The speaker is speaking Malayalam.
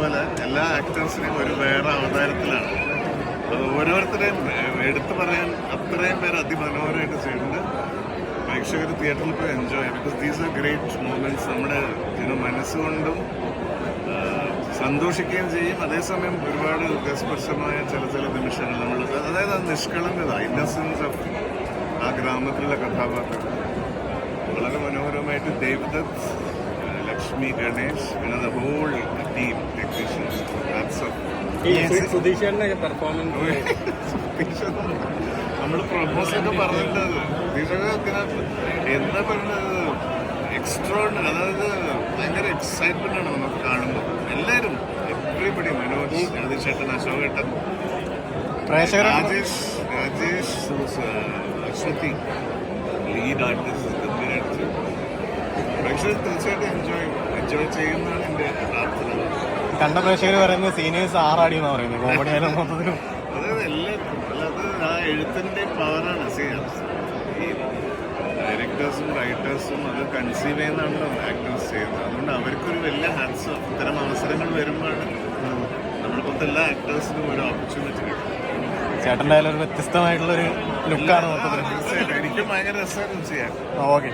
പോലെ എല്ലാ ആക്ടേഴ്സിനെയും ഒരു വേറെ അവതാരത്തിലാണ്. അത് ഓരോരുത്തരെയും എടുത്തു പറയാൻ അത്രയും പേര് അതിമനോഹരമായിട്ട് ചെയ്യുന്നുണ്ട്. പ്രേക്ഷകർ തിയേറ്ററിൽ പോയി എൻജോയ് ചെയ്യാം. Because these are great moments. നമ്മുടെ മനസ്സുകൊണ്ടും സന്തോഷിക്കുകയും ചെയ്യും. അതേസമയം ഒരുപാട് ഹൃദയസ്പർശമായ ചില നിമിഷങ്ങൾ നമ്മൾ, അതായത് ആ നിഷ്കളങ്കത, ഇന്നസെൻസ് ഓഫ് ആ ഗ്രാമത്തിലുള്ള കഥാപാത്രങ്ങൾ വളരെ മനോഹരമായിട്ട് ദേവദത്ത്, ലക്ഷ്മി, ഗണേഷ്, പിന്നെ ദ ഹോൾ ടീം ടെക്നീഷ്യൻസ്. നമ്മൾ പ്രൊമോസൊക്കെ പറഞ്ഞിട്ടത് എന്താ പറയുന്നത്, എക്സ്ട്രോർഡിനറി. അതായത് ഭയങ്കര എക്സൈറ്റ്മെന്റ് ആണ് നമുക്ക് കാണുമ്പോൾ. എല്ലാവരും, എവ്രിബഡി, മനോജ്, ചേട്ടൻ, അശോകേട്ടൻ, രാജേഷ്, അശ്വതി, ലീഡ് ആർട്ടിസ്റ്റ് ഗംഭീരായിട്ട്. പ്രേക്ഷകർ തീർച്ചയായിട്ടും എൻജോയ് ചെയ്യുന്നതാണ് എൻ്റെ പ്രാർത്ഥന. കണ്ട പ്രേക്ഷകർ പറയുന്നത് സീനിയേഴ്സ് ആറാടി എന്നാണ് പറയുന്നത്. കോമഡി ആയാലും മൊത്തത്തിലും അതായത് എല്ലാവർക്കും, അല്ലാതെ ആ എഴുത്തിൻ്റെ പവറാണ്. ഈ ഡയറക്ടേഴ്സും റൈറ്റേഴ്സും അത് കൺസീവ് ചെയ്യുന്നതാണല്ലോ ആക്ടേഴ്സ് ചെയ്യുന്നത്. അതുകൊണ്ട് അവർക്കൊരു വലിയ ഹാറ്റ്സ് ഓഫ്. ഇത്തരം അവസരങ്ങൾ വരുമ്പോഴാണ് നമ്മളിപ്പോഴത്തെ എല്ലാ ആക്ടേഴ്സിനും ഒരു ഓപ്പർച്യൂണിറ്റി കിട്ടും. ചേട്ടൻ്റെ ഒരു വ്യത്യസ്തമായിട്ടുള്ളൊരു ലുക്കാണ് മൊത്തത്തിൽ. തീർച്ചയായിട്ടും എനിക്കും ഭയങ്കര രസമായിരുന്നു ചെയ്യാൻ. ഓക്കെ.